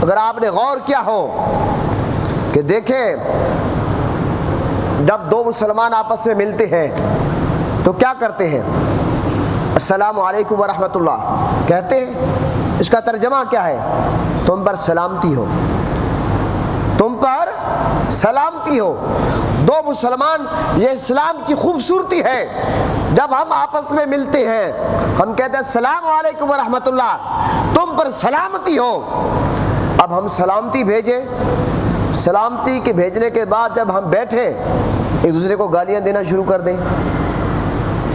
اگر آپ نے غور کیا ہو کہ دیکھیں جب دو مسلمان آپس میں ملتے ہیں تو کیا کرتے ہیں؟ السلام علیکم ورحمۃ اللہ کہتے ہیں۔ اس کا ترجمہ کیا ہے؟ تم پر سلامتی ہو، تم پر سلامتی ہو۔ دو مسلمان، یہ اسلام کی خوبصورتی ہے، جب ہم آپس میں ملتے ہیں ہم کہتے ہیں السلام علیکم ورحمۃ اللہ، تم پر سلامتی ہو۔ اب ہم سلامتی بھیجیں، سلامتی کے بھیجنے کے بعد جب ہم بیٹھے ایک دوسرے کو گالیاں دینا شروع کر دیں،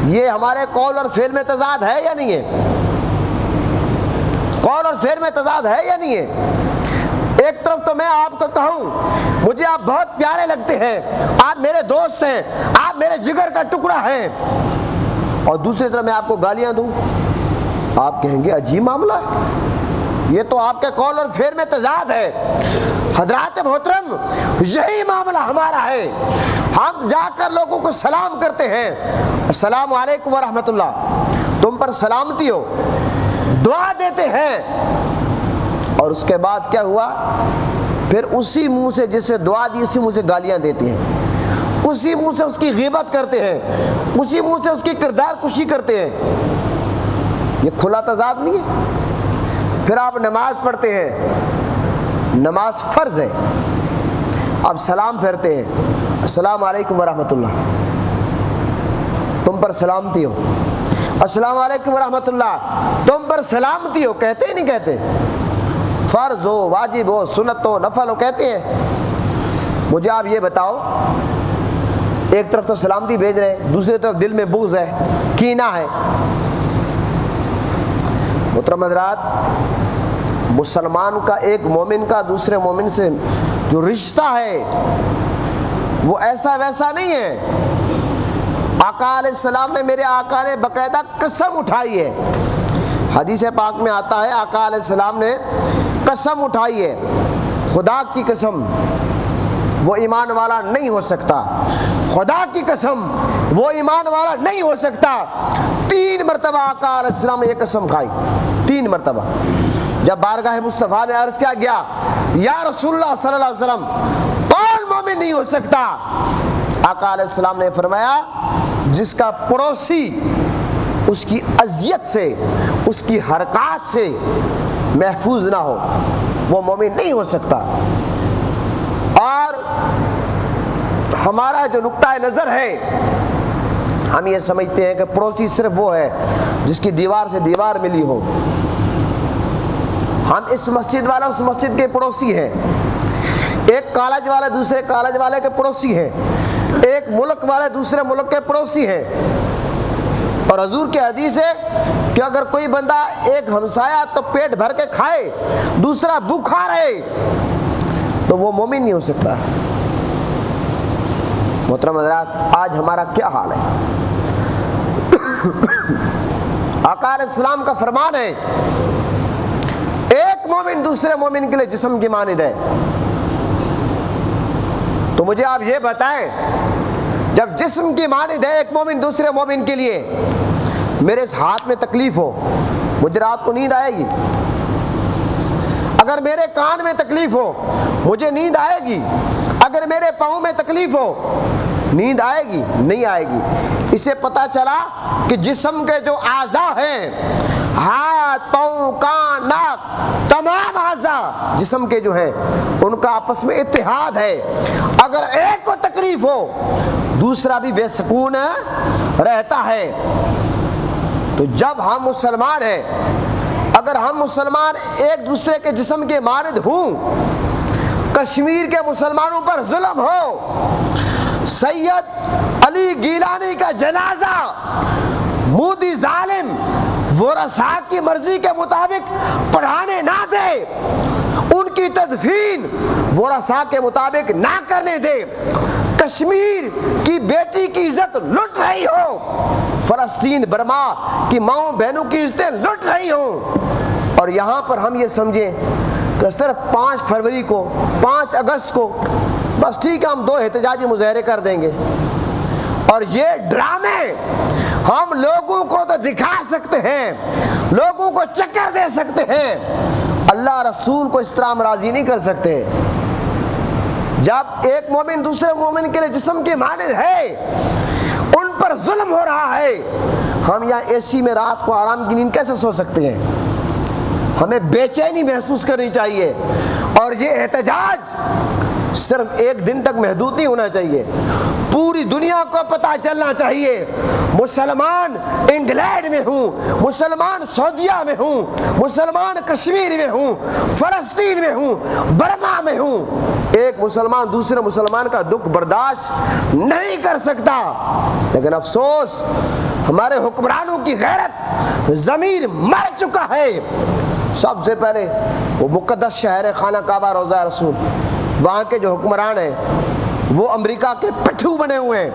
یہ ہمارے قول اور فعل میں تضاد ہے یا نہیں ہے؟ قول اور فعل میں تضاد ہے یا نہیں ہے؟ ایک طرف تو میں آپ کو کہوں مجھے آپ بہت پیارے لگتے ہیں، آپ میرے دوست ہیں، آپ میرے جگر کا ٹکڑا ہیں، اور دوسری طرف میں آپ کو گالیاں دوں، آپ کہیں گے عجیب معاملہ ہے، یہ تو آپ کے قول اور فعل میں تضاد ہے۔ حضرات محترم، یہی معاملہ ہمارا ہے۔ ہم جا کر لوگوں کو سلام کرتے ہیں، السلام علیکم ورحمۃ اللہ، تم پر سلامتی ہو، دعا دیتے ہیں، اور اس کے بعد کیا ہوا؟ پھر اسی منہ سے جس سے دعا دی اسی منہ سے گالیاں دیتے ہیں، اسی منہ سے اس کی غیبت کرتے ہیں، اسی منہ سے اس کی کردار کشی کرتے ہیں۔ یہ کھلا تضاد نہیں ہے؟ پھر آپ نماز پڑھتے ہیں، نماز فرض ہے، آپ سلام پھیرتے ہیں، السلام علیکم ورحمۃ اللہ، تم پر سلامتی ہو، السلام علیکم ورحمۃ اللہ، تم پر سلامتی ہو، کہتے ہی نہیں کہتے؟ فرض ہو، واجب ہو، سنت ہو، نفل ہو، کہتے ہیں۔ مجھے آپ یہ بتاؤ، ایک طرف تو سلامتی بھیج رہے ہیں، دوسری طرف دل میں بغض ہے، کینہ ہے۔ محترم حضرات، مسلمان کا ایک مومن کا دوسرے مومن سے جو رشتہ ہے وہ ایسا ویسا نہیں ہے۔ آقا علیہ السلام نے، میرے آقا نے باقاعدہ قسم اٹھائی ہے، حدیث پاک میں آتا ہے آقا علیہ السلام نے قسم اٹھائی ہے، خدا کی قسم وہ ایمان والا نہیں ہو سکتا، خدا کی قسم وہ ایمان والا نہیں ہو سکتا۔ 3 مرتبہ آقا علیہ السلام نے یہ قسم کھائی، 3 مرتبہ۔ جب بارگاہ مصطفیٰ نے عرض کیا گیا یا رسول اللہ صلی اللہ علیہ وسلم کون مومن نہیں ہو سکتا؟ آقا علیہ السلام نے فرمایا جس کا پڑوسی اس کی اذیت سے، اس کی حرکات سے محفوظ نہ ہو وہ مومن نہیں ہو سکتا۔ اور ہمارا جو نقطہ نظر ہے، ہم یہ سمجھتے ہیں کہ پڑوسی صرف وہ ہے جس کی دیوار سے دیوار ملی ہو۔ ہم اس مسجد والا اس مسجد کے پڑوسی ہیں، ایک کالج والے دوسرے کالج والے کے پڑوسی ہیں، ایک ملک والے دوسرے ملک کے پڑوسی ہیں۔ اور حضور کی حدیث ہے کہ اگر کوئی بندہ ایک ہمسایہ تو پیٹ بھر کے کھائے دوسرا بھوکا رہے تو وہ مومن نہیں ہو سکتا۔ محترم حضرات، آج ہمارا کیا حال ہے؟ آقا علیہ السلام کا فرمان ہے ایک مومن دوسرے مومن کے لیے جسم کی مانند ہے۔ تو مجھے آپ یہ بتائیں، جب جسم کی مانند ہے ایک مومن دوسرے مومن کے لیے، میرے اس ہاتھ میں تکلیف ہو مجھے رات کو نیند آئے گی؟ اگر میرے کان میں تکلیف ہو مجھے نیند آئے گی؟ اگر میرے پاؤں میں تکلیف ہو نیند آئے گی؟ نہیں آئے گی۔ اسے پتہ چلا کہ جسم کے جو اعضاء ہیں، ہاتھ، پاؤں، کان، ناک، تمام اعضاء جسم کے جو ہیں ان کا آپس میں اتحاد ہے۔ اگر ایک کو تکلیف ہو دوسرا بھی بے سکون رہتا ہے۔ تو جب ہم مسلمان ہیں، اگر ہم مسلمان ایک دوسرے کے جسم کے مانند ہوں، کشمیر کے مسلمانوں پر ظلم ہو، سید علی گیلانی کا جنازہ مودی ظالم ورثاء کی مرضی کے مطابق پڑھانے نہ دے، ان کی تدفین ورثاء کے مطابق نہ کرنے دے، کشمیر کی بیٹی کی عزت لٹ رہی ہو، فلسطین برما کی ماؤں بہنوں کی عزتیں لٹ رہی ہوں، اور یہاں پر ہم یہ سمجھیں کہ صرف 5 فروری کو، 5 اگست کو بس ٹھیک ہے ہم 2 احتجاجی مظاہرے کر دیں گے، اور یہ ڈرامے ہم لوگوں کو تو دکھا سکتے ہیں، لوگوں کو چکر دے سکتے ہیں، اللہ رسول کو اس طرح ہم راضی نہیں کر سکتے۔ جب ایک مومن دوسرے مومن کے لیے جسم کی مانند ہے، ان پر ظلم ہو رہا ہے، ہم یہاں اے سی میں رات کو آرام کی نیند کیسے سو سکتے ہیں؟ ہمیں بے چینی محسوس کرنی چاہیے، اور یہ احتجاج صرف ایک دن تک محدود نہیں ہونا چاہیے، پوری دنیا کو پتہ چلنا چاہیے مسلمان انگلینڈ میں ہوں، مسلمان سعودیہ میں ہوں، مسلمان کشمیر میں ہوں، فلسطین میں ہوں، برما میں ہوں، ایک مسلمان دوسرے مسلمان کا دکھ برداشت نہیں کر سکتا۔ لیکن افسوس ہمارے حکمرانوں کی غیرت ضمیر مر چکا ہے۔ سب سے پہلے وہ مقدس شہر خانہ کعبہ روضہ رسول، وہاں کے جو حکمران ہیں وہ امریکہ کے پٹھو بنے ہوئے ہیں،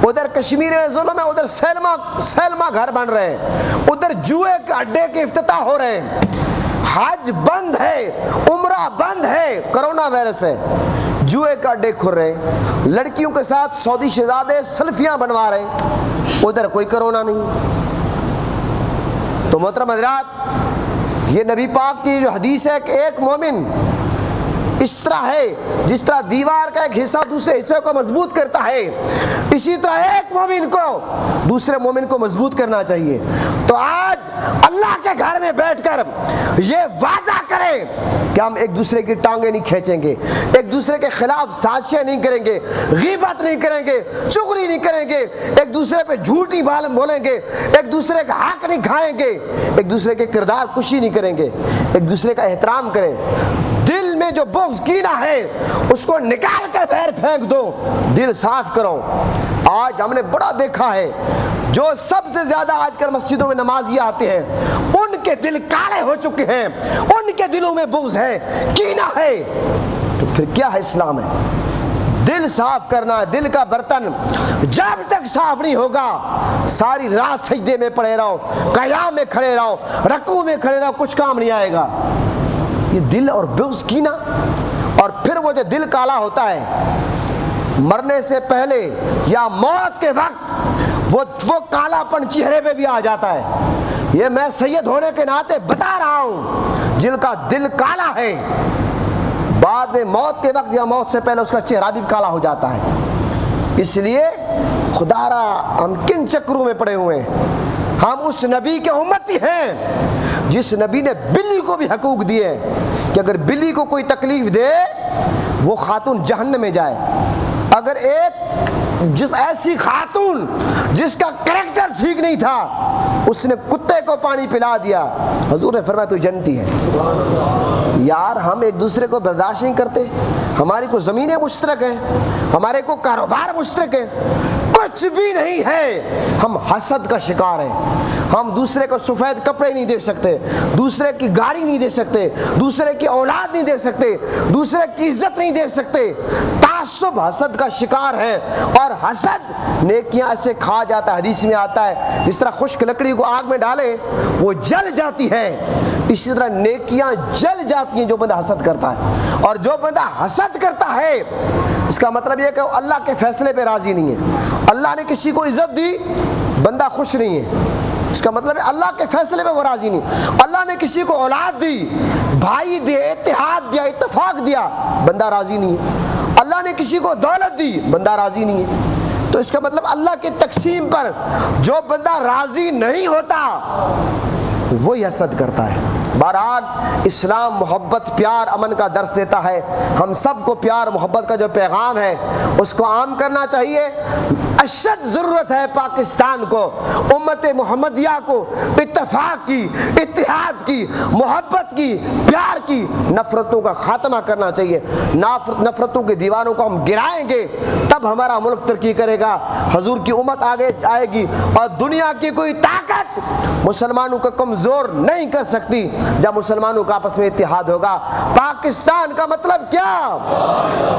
ادھر کشمیر میں ظلم ہے، ادھر سیلما گھر بن رہے ہیں، ادھر جوئے کے اڈے کے افتتاح ہو رہے ہیں، حج بند ہے، عمرہ بند ہے، کرونا وائرس ہے، جوئے کا اڈے کھل رہے ہیں، لڑکیوں کے ساتھ سعودی شہزادے سیلفیاں بنوا رہے ہیں، ادھر کوئی کرونا نہیں۔ تو محترم حضرات، یہ نبی پاک کی جو حدیث ہے کہ ایک مومن اس طرح ہے جس طرح دیوار کا ایک حصہ دوسرے حصے کو مضبوط کرتا ہے، اسی طرح ایک مومن کو دوسرے مومن کو مضبوط کرنا چاہیے۔ تو آج اللہ کے گھر میں بیٹھ کر یہ وعدہ کریں کہ ہم ایک دوسرے کی ٹانگیں نہیں کھینچیں گے، ایک دوسرے کے خلاف سازشیں نہیں کریں گے، غیبت نہیں کریں گے، چغلی نہیں کریں گے، ایک دوسرے پہ جھوٹ نہیں بولیں گے، ایک دوسرے کا حق نہیں کھائیں گے، ایک دوسرے کے کردار کشی نہیں کریں گے، ایک دوسرے کا احترام کریں۔ دل میں جو بغض کینہ ہے اس کو نکال کر باہر پھینک دو، دل صاف کرو۔ آج ہم نے بڑا دیکھا ہے، جو سب سے زیادہ آج کل مسجدوں میں نمازی آتے ہیں ان کے دل کالے ہو چکے ہیں، ان کے دلوں میں بغض ہے، کینہ ہے۔ تو پھر کیا ہے اسلام ہے؟ دل صاف کرنا ہے، دل کا برتن جب تک صاف نہیں ہوگا ساری رات سجدے میں پڑے رہو، قیام میں کھڑے رہو، رکوع میں کھڑے رہو، کچھ کام نہیں آئے گا۔ یہ دل اور بغض کینہ، اور پھر وہ جو دل کالا ہوتا ہے مرنے سے پہلے یا موت کے وقت وہ کالا پن چہرے پہ بھی آ جاتا ہے۔ یہ میں سید ہونے کے ناطے بتا رہا ہوں، جن کا دل کالا ہے بعد میں موت کے وقت یا موت سے پہلے اس کا چہرہ بھی کالا ہو جاتا ہے۔ اس لیے خدا را ہم کن چکروں میں پڑے ہوئے ہیں؟ ہم اس نبی کے امتی ہیں جس نبی نے بلی کو بھی حقوق دیے کہ اگر بلی کو کوئی تکلیف دے وہ خاتون جہنم میں جائے۔ اگر ایسی خاتون جس کا کریکٹر ٹھیک نہیں تھا اس نے کتے کو پانی پلا دیا، حضور نے فرمایا تو جنتی ہے۔ یار ہم ایک دوسرے کو برداشت نہیں کرتے، ہماری کو زمینیں مشترک ہیں، ہمارے کو کاروبار مشترک ہے، کچھ بھی نہیں ہے، ہم حسد کا شکار ہیں۔ ہم دوسرے کو سفید کپڑے نہیں دے سکتے، دوسرے کی گاڑی نہیں دے سکتے، دوسرے کی اولاد نہیں دے سکتے، دوسرے کی عزت نہیں دے سکتے، تعصب حسد کا شکار ہے۔ اور حسد نیکیاں ایسے کھا جاتا ہے، حدیث میں آتا ہے جس طرح خشک لکڑی کو آگ میں ڈالے وہ جل جاتی ہے، اسی طرح نیکیاں جل جاتی ہیں جو بندہ حسد کرتا ہے۔ اور جو بندہ حسد کرتا ہے اس کا مطلب یہ کہ وہ اللہ کے فیصلے پہ راضی نہیں ہے۔ اللہ نے کسی کو عزت دی، بندہ خوش نہیں ہے، اس کا مطلب ہے اللہ کے فیصلے پہ وہ راضی نہیں۔ اللہ نے کسی کو اولاد دی، بھائی دے، اتحاد دیا، اتفاق دیا، بندہ راضی نہیں ہے۔ اللہ نے کسی کو دولت دی، بندہ راضی نہیں ہے۔ تو اس کا مطلب اللہ کے تقسیم پر جو بندہ راضی نہیں ہوتا وہی حسد کرتا ہے۔ بہرحال اسلام محبت، پیار، امن کا درس دیتا ہے۔ ہم سب کو پیار محبت کا جو پیغام ہے اس کو عام کرنا چاہیے۔ اشد ضرورت ہے پاکستان کو، امت محمدیہ کو اتفاق کی، اتحاد کی، محبت کی، پیار کی، نفرتوں کا خاتمہ کرنا چاہیے۔ نفرتوں کے دیواروں کو ہم گرائیں گے تب ہمارا ملک ترقی کرے گا، حضور کی امت آگے آئے گی، اور دنیا کی کوئی طاقت مسلمانوں کو کمزور نہیں کر سکتی جب مسلمانوں کا آپس میں اتحاد ہوگا۔ پاکستان کا مطلب کیا؟